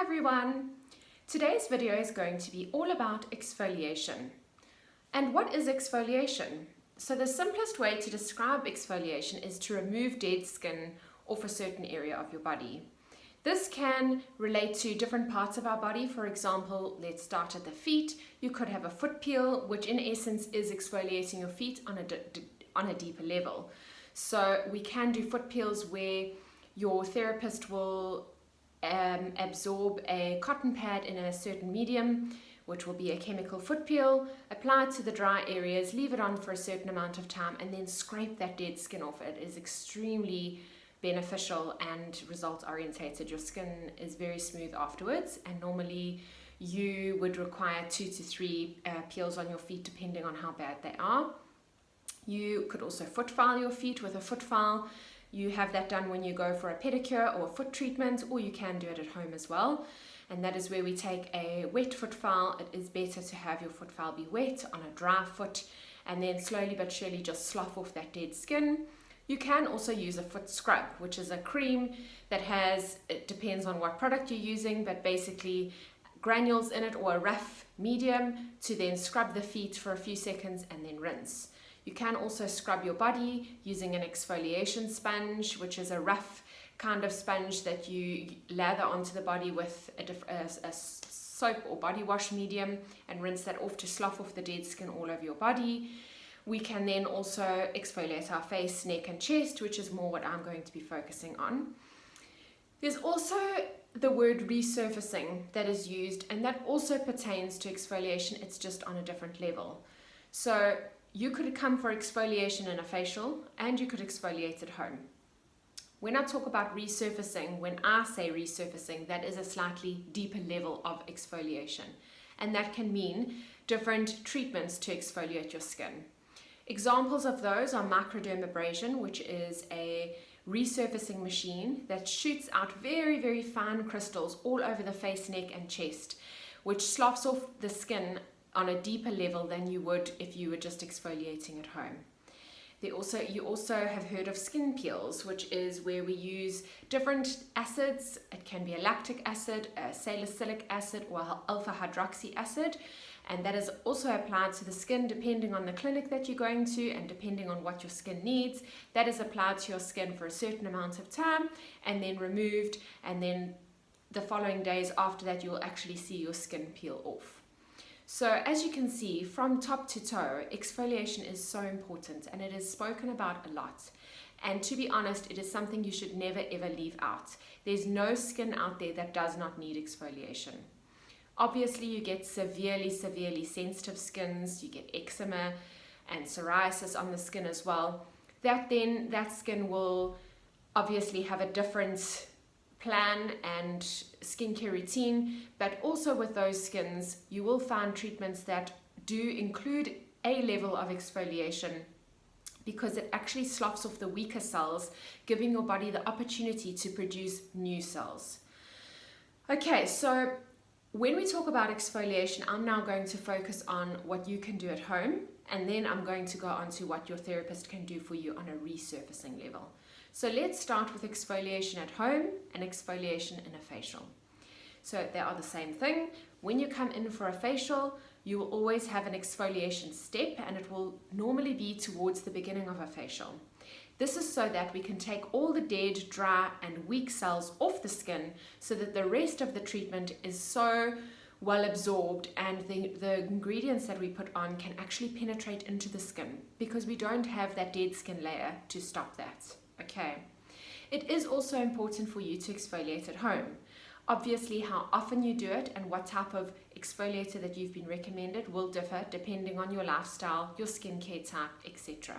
everyone! Today's video is going to be all about exfoliation. And what is exfoliation? So the simplest way to describe exfoliation is to remove dead skin off a certain area of your body. This can relate to different parts of our body. For example, let's start at the feet. You could have a foot peel, which in essence is exfoliating your feet on a deeper level. So we can do foot peels where your therapist will absorb a cotton pad in a certain medium, which will be a chemical foot peel, apply it to the dry areas, leave it on for a certain amount of time, and then scrape that dead skin off. It is extremely beneficial and results orientated. Your skin is very smooth afterwards, and normally you would require 2 to 3 peels on your feet depending on how bad they are. You could also foot file your feet with a foot file. You have that done when you go for a pedicure or a foot treatment, or you can do it at home as well. And that is where we take a wet foot file. It is better to have your foot file be wet on a dry foot, and then slowly but surely just slough off that dead skin. You can also use a foot scrub, which is a cream that has, it depends on what product you're using, but basically granules in it or a rough medium to then scrub the feet for a few seconds and then rinse. You can also scrub your body using an exfoliation sponge, which is a rough kind of sponge that you lather onto the body with a soap or body wash medium and rinse that off to slough off the dead skin all over your body. We can then also exfoliate our face, neck and chest, which is more what I'm going to be focusing on. There's also the word resurfacing that is used, and that also pertains to exfoliation. It's just on a different level. So you could come for exfoliation in a facial, and you could exfoliate at home. When I talk about resurfacing, when I say resurfacing, that is a slightly deeper level of exfoliation. And that can mean different treatments to exfoliate your skin. Examples of those are microdermabrasion, which is a resurfacing machine that shoots out very, very fine crystals all over the face, neck and chest, which sloughs off the skin on a deeper level than you would if you were just exfoliating at home. You also have heard of skin peels, which is where we use different acids. It can be a lactic acid, a salicylic acid, or alpha hydroxy acid, and that is also applied to the skin depending on the clinic that you're going to and depending on what your skin needs. That is applied to your skin for a certain amount of time and then removed, and then the following days after that you will actually see your skin peel off. So as you can see, from top to toe, exfoliation is so important, and it is spoken about a lot. And to be honest, it is something you should never ever leave out. There's no skin out there that does not need exfoliation. Obviously, you get severely sensitive skins, you get eczema and psoriasis on the skin as well. That skin will obviously have a different plan and skincare routine, but also with those skins you will find treatments that do include a level of exfoliation, because it actually sloughs off the weaker cells, giving your body the opportunity to produce new cells. Okay, so when we talk about exfoliation, I'm now going to focus on what you can do at home, and then I'm going to go on to what your therapist can do for you on a resurfacing level. So let's start with exfoliation at home and exfoliation in a facial. So they are the same thing. When you come in for a facial, you will always have an exfoliation step, and it will normally be towards the beginning of a facial. This is so that we can take all the dead, dry and weak cells off the skin, so that the rest of the treatment is so well absorbed and the ingredients that we put on can actually penetrate into the skin, because we don't have that dead skin layer to stop that. Okay, it is also important for you to exfoliate at home. Obviously, how often you do it and what type of exfoliator that you've been recommended will differ depending on your lifestyle, your skincare type, etc.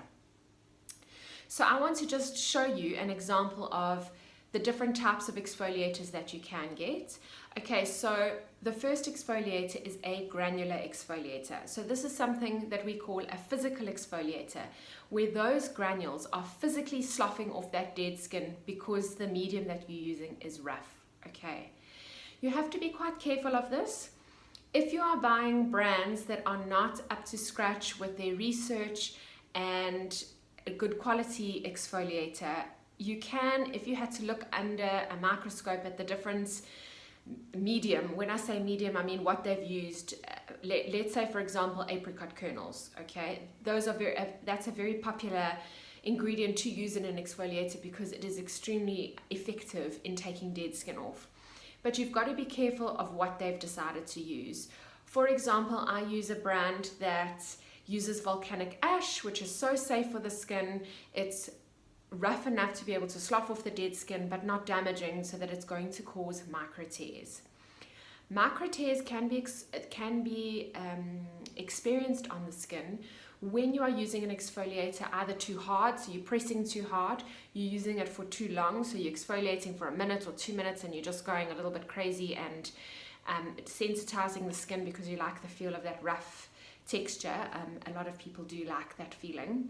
So I want to just show you an example of the different types of exfoliators that you can get. Okay, so the first exfoliator is a granular exfoliator. So this is something that we call a physical exfoliator, where those granules are physically sloughing off that dead skin because the medium that you're using is rough. Okay, you have to be quite careful of this. If you are buying brands that are not up to scratch with their research and a good quality exfoliator, you can, if you had to look under a microscope at the difference medium. When I say medium, I mean what they've used. Let's say, for example, apricot kernels. Okay, those are that's a very popular ingredient to use in an exfoliator because it is extremely effective in taking dead skin off. But you've got to be careful of what they've decided to use. For example, I use a brand that uses volcanic ash, which is so safe for the skin. It's rough enough to be able to slough off the dead skin, but not damaging so that it's going to cause micro tears. Micro tears can be experienced on the skin when you are using an exfoliator either too hard, so you're pressing too hard, you're using it for too long, so you're exfoliating for a minute or 2 minutes and you're just going a little bit crazy and sensitizing the skin because you like the feel of that rough texture. A lot of people do like that feeling.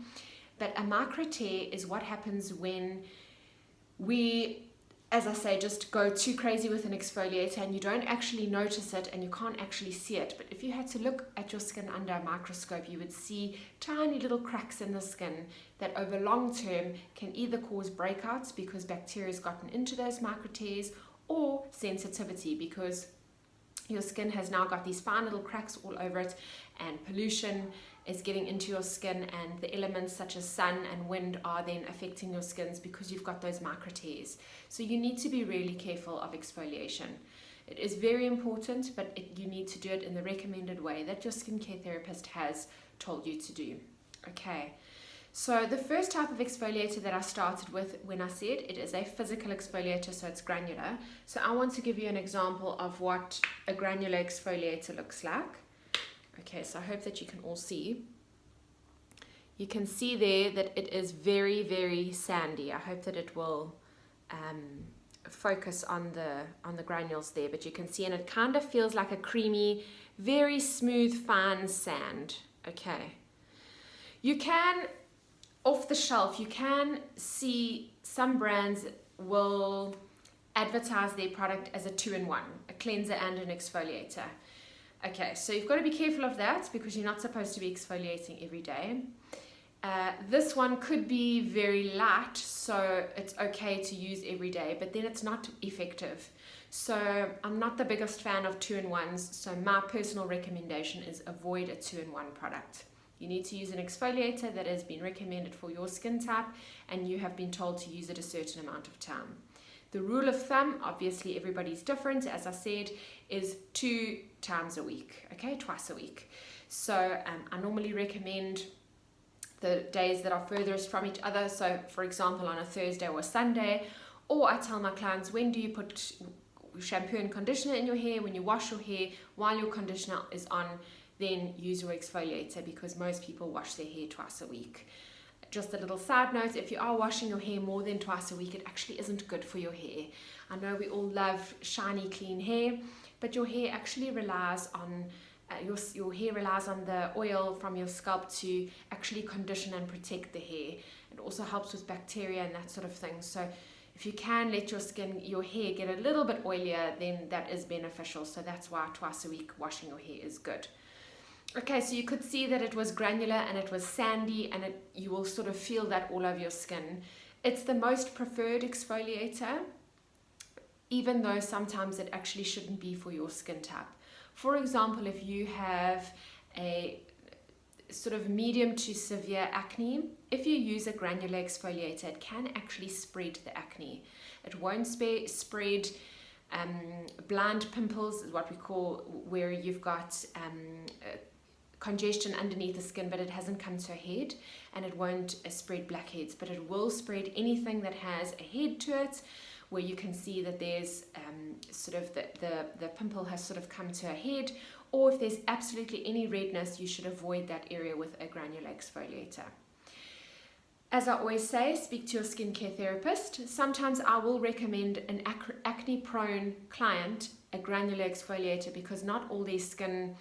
But a micro tear is what happens when we, as I say, just go too crazy with an exfoliator and you don't actually notice it and you can't actually see it. But if you had to look at your skin under a microscope, you would see tiny little cracks in the skin that over long term can either cause breakouts because bacteria has gotten into those micro tears, or sensitivity because your skin has now got these fine little cracks all over it and pollution is getting into your skin and the elements such as sun and wind are then affecting your skins because you've got those micro tears. So you need to be really careful of exfoliation. It is very important, but you need to do it in the recommended way that your skincare therapist has told you to do. Okay, so the first type of exfoliator that I started with when I said it is a physical exfoliator, so it's granular. So I want to give you an example of what a granular exfoliator looks like. Okay, so I hope that you can all see. You can see there that it is very, very sandy. I hope that it will focus on the granules there, but you can see, and it kind of feels like a creamy, very smooth, fine sand. Okay. You can, off the shelf, you can see some brands will advertise their product as a 2-in-1, a cleanser and an exfoliator. Okay, so you've got to be careful of that because you're not supposed to be exfoliating every day. This one could be very light, so it's okay to use every day, but then it's not effective. So I'm not the biggest fan of 2-in-1s, so my personal recommendation is avoid a 2-in-1 product. You need to use an exfoliator that has been recommended for your skin type and you have been told to use it a certain amount of time. The rule of thumb, obviously everybody's different, as I said, is 2 times a week, okay, twice a week. So I normally recommend the days that are furthest from each other. So for example, on a Thursday or a Sunday, or I tell my clients, when do you put shampoo and conditioner in your hair? When you wash your hair, while your conditioner is on, then use your exfoliator because most people wash their hair twice a week. Just a little side note, if you are washing your hair more than twice a week, it actually isn't good for your hair. I know we all love shiny, clean hair, but your hair actually relies on, your hair relies on the oil from your scalp to actually condition and protect the hair. It also helps with bacteria and that sort of thing. So if you can let your hair get a little bit oilier, then that is beneficial. So that's why twice a week washing your hair is good. Okay, so you could see that it was granular and it was sandy, and you will sort of feel that all over your skin. It's the most preferred exfoliator, even though sometimes it actually shouldn't be for your skin type. For example, if you have a sort of medium to severe acne, if you use a granular exfoliator, it can actually spread the acne. It won't spread blind pimples, is what we call, where you've got congestion underneath the skin but it hasn't come to a head, and it won't spread blackheads, but it will spread anything that has a head to it, where you can see that there's sort of the pimple has sort of come to a head, or if there's absolutely any redness, you should avoid that area with a granular exfoliator. As I always say, speak to your skincare therapist. Sometimes I will recommend an acne-prone client a granular exfoliator because not all their skin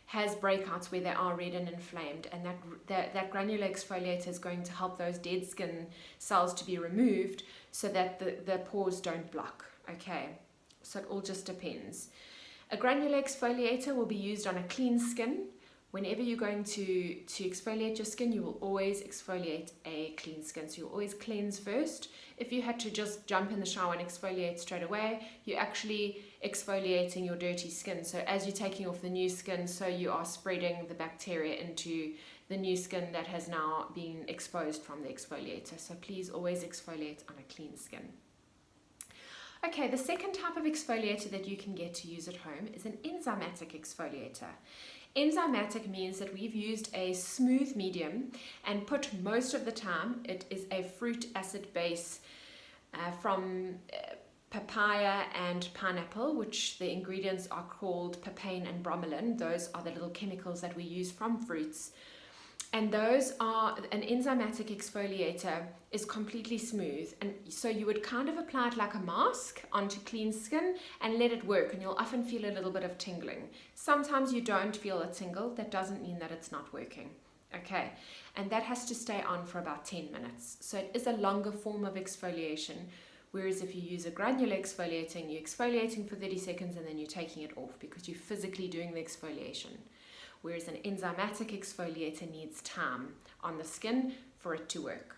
has breakouts where they are red and inflamed, and that granular exfoliator is going to help those dead skin cells to be removed so that the pores don't block. Okay, so it all just depends. A granular exfoliator will be used on a clean skin whenever you're going to exfoliate your skin, you will always exfoliate a clean skin. So you always cleanse first. If you had to just jump in the shower and exfoliate straight away, you're actually exfoliating your dirty skin. So as you're taking off the new skin, so you are spreading the bacteria into the new skin that has now been exposed from the exfoliator. So please always exfoliate on a clean skin. Okay, the second type of exfoliator that you can get to use at home is an enzymatic exfoliator. Enzymatic means that we've used a smooth medium and put most of the time, it is a fruit acid base from papaya and pineapple, which the ingredients are called papain and bromelain. Those are the little chemicals that we use from fruits. And those are, an enzymatic exfoliator is completely smooth. And so you would kind of apply it like a mask onto clean skin and let it work. And you'll often feel a little bit of tingling. Sometimes you don't feel a tingle. That doesn't mean that it's not working. Okay. And that has to stay on for about 10 minutes. So it is a longer form of exfoliation. Whereas if you use a granular exfoliating, you're exfoliating for 30 seconds and then you're taking it off because you're physically doing the exfoliation. Whereas an enzymatic exfoliator needs time on the skin for it to work.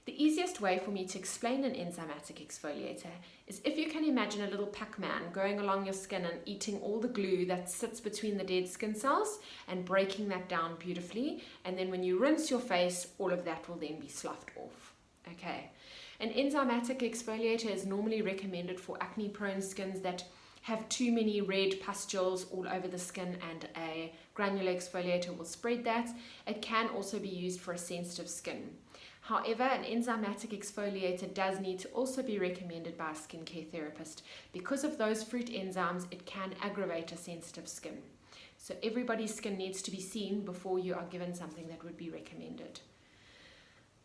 The easiest way for me to explain an enzymatic exfoliator is if you can imagine a little Pac-Man going along your skin and eating all the glue that sits between the dead skin cells and breaking that down beautifully. And then when you rinse your face, all of that will then be sloughed off. Okay. An enzymatic exfoliator is normally recommended for acne-prone skins that have too many red pustules all over the skin, and a granular exfoliator will spread that. It can also be used for a sensitive skin. However, an enzymatic exfoliator does need to also be recommended by a skincare therapist. Because of those fruit enzymes, it can aggravate a sensitive skin. So everybody's skin needs to be seen before you are given something that would be recommended.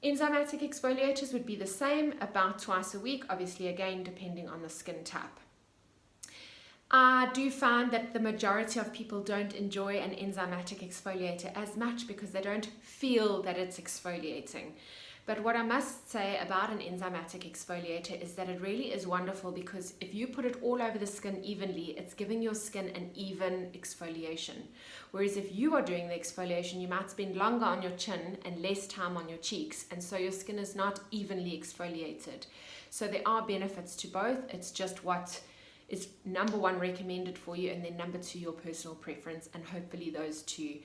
Enzymatic exfoliators would be the same, about twice a week, obviously again depending on the skin type. I do find that the majority of people don't enjoy an enzymatic exfoliator as much because they don't feel that it's exfoliating. But what I must say about an enzymatic exfoliator is that it really is wonderful because if you put it all over the skin evenly, it's giving your skin an even exfoliation. Whereas if you are doing the exfoliation, you might spend longer on your chin and less time on your cheeks, and so your skin is not evenly exfoliated. So there are benefits to both. It's just what is number one recommended for you, and then number two your personal preference, and hopefully those two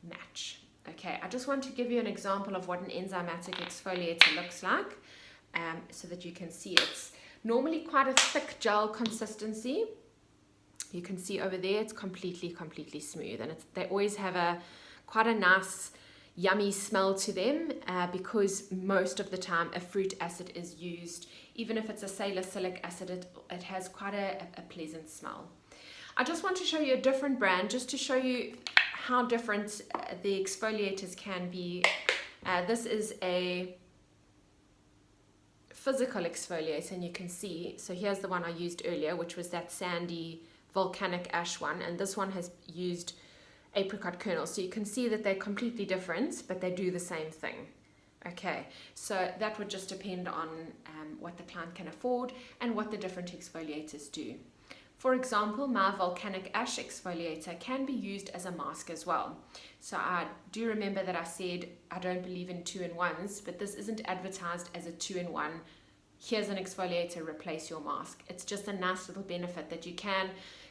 match. Okay, I just want to give you an example of what an enzymatic exfoliator looks like so that you can see it's normally quite a thick gel consistency. You can see over there it's completely smooth, and they always have quite a nice yummy smell to them because most of the time a fruit acid is used. Even if it's a salicylic acid, it has quite a pleasant smell. I just want to show you a different brand just to show you how different the exfoliators can be. This is a physical exfoliator, and you can see, so here's the one I used earlier, which was that sandy volcanic ash one, and this one has used apricot kernels. So you can see that they're completely different, but they do the same thing. Okay, so that would just depend on what the client can afford and what the different exfoliators do. For example, my volcanic ash exfoliator can be used as a mask as well. So I do remember that I said I don't believe in 2-in-1s, but this isn't advertised as a 2-in-1. Here's an exfoliator, replace your mask. It's just a nice little benefit that you can,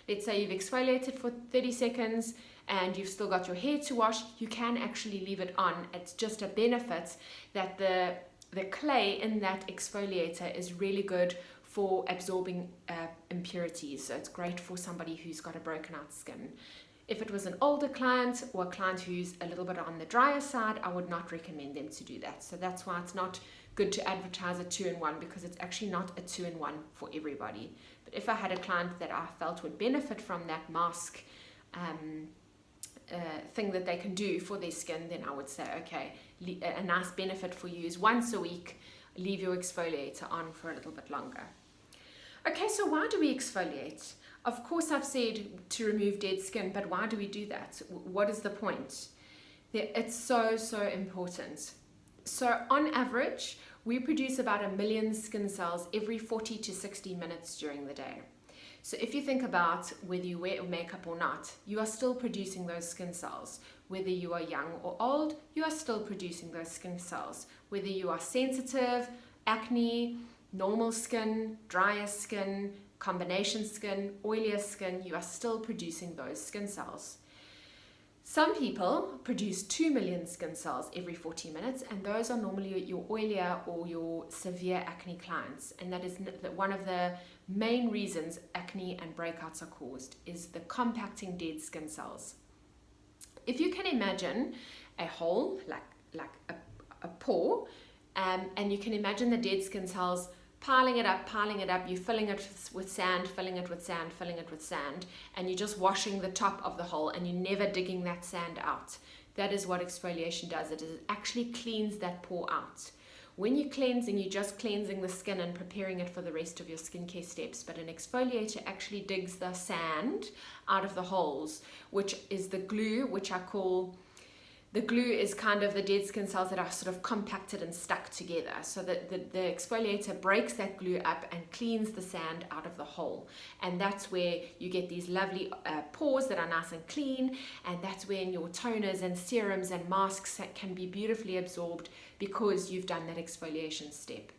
let's say you've exfoliated for 30 seconds and you've still got your hair to wash, you can actually leave it on. It's just a benefit that the clay in that exfoliator is really good for absorbing impurities. So it's great for somebody who's got a broken out skin. If it was an older client or a client who's a little bit on the drier side, I would not recommend them to do that. So that's why it's not good to advertise a 2-in-1, because it's actually not a 2-in-1 for everybody. But if I had a client that I felt would benefit from that mask thing that they can do for their skin, then I would say, okay, a nice benefit for you is once a week, leave your exfoliator on for a little bit longer. Okay, so why do we exfoliate? Of course, I've said to remove dead skin, but why do we do that? What is the point? It's so important. So on average, we produce about 1 million skin cells every 40 to 60 minutes during the day. So if you think about whether you wear makeup or not, you are still producing those skin cells. Whether you are young or old, you are still producing those skin cells. Whether you are sensitive, acne, normal skin, drier skin, combination skin, oilier skin, you are still producing those skin cells. Some people produce 2 million skin cells every 40 minutes, and those are normally your oilier or your severe acne clients. And that is one of the main reasons acne and breakouts are caused, is the compacting dead skin cells. If you can imagine a hole, like a pore, and you can imagine the dead skin cells piling it up, you're filling it with sand, filling it with sand, filling it with sand, and you're just washing the top of the hole and you're never digging that sand out. That is what exfoliation does. It actually cleans that pore out. When you're cleansing, you're just cleansing the skin and preparing it for the rest of your skincare steps, but an exfoliator actually digs the sand out of the holes, which is the glue, which I call... The glue is kind of the dead skin cells that are sort of compacted and stuck together. So that the exfoliator breaks that glue up and cleans the sand out of the hole. And that's where you get these lovely pores that are nice and clean. And that's when your toners and serums and masks can be beautifully absorbed because you've done that exfoliation step.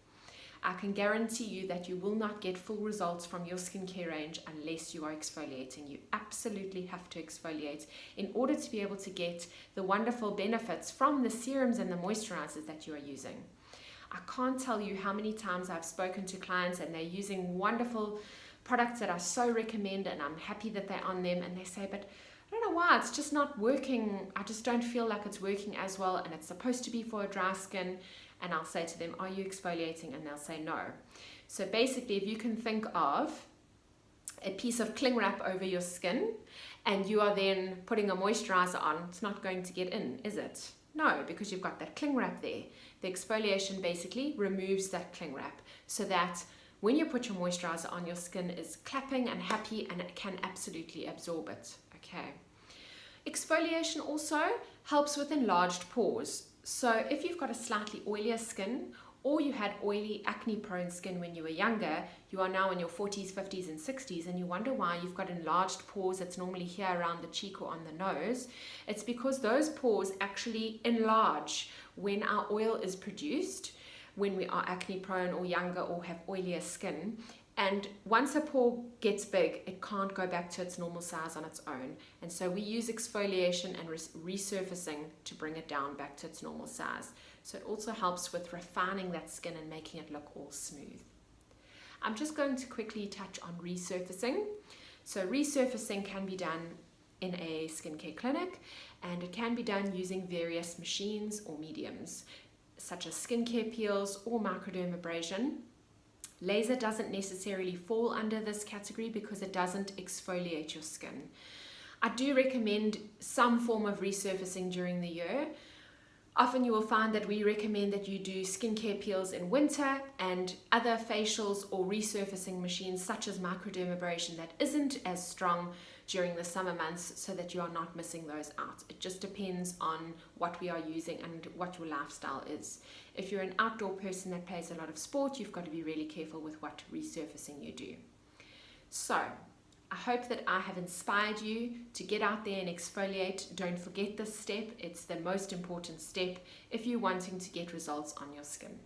I can guarantee you that you will not get full results from your skincare range unless you are exfoliating. You absolutely have to exfoliate in order to be able to get the wonderful benefits from the serums and the moisturizers that you are using. I can't tell you how many times I've spoken to clients and they're using wonderful products that I so recommend and I'm happy that they're on them, and they say, but I don't know why, it's just not working. I just don't feel like it's working as well, and it's supposed to be for a dry skin. And I'll say to them, are you exfoliating? And they'll say no. So basically, if you can think of a piece of cling wrap over your skin and you are then putting a moisturizer on, it's not going to get in, is it? No, because you've got that cling wrap there. The exfoliation basically removes that cling wrap so that when you put your moisturizer on, your skin is clapping and happy and it can absolutely absorb it. Okay. Exfoliation also helps with enlarged pores. So if you've got a slightly oilier skin, or you had oily acne-prone skin when you were younger, you are now in your 40s, 50s, and 60s, and you wonder why you've got enlarged pores that's normally here around the cheek or on the nose. It's because those pores actually enlarge when our oil is produced, when we are acne-prone or younger or have oilier skin. And once a pore gets big, it can't go back to its normal size on its own. And so we use exfoliation and resurfacing to bring it down back to its normal size. So it also helps with refining that skin and making it look all smooth. I'm just going to quickly touch on resurfacing. So resurfacing can be done in a skincare clinic, and it can be done using various machines or mediums, such as skincare peels or microdermabrasion. Laser doesn't necessarily fall under this category because it doesn't exfoliate your skin. I do recommend some form of resurfacing during the year. Often you will find that we recommend that you do skincare peels in winter and other facials or resurfacing machines such as microdermabrasion that isn't as strong during the summer months, so that you are not missing those out. It just depends on what we are using and what your lifestyle is. If you're an outdoor person that plays a lot of sport, you've got to be really careful with what resurfacing you do. So I hope that I have inspired you to get out there and exfoliate. Don't forget this step. It's the most important step if you're wanting to get results on your skin.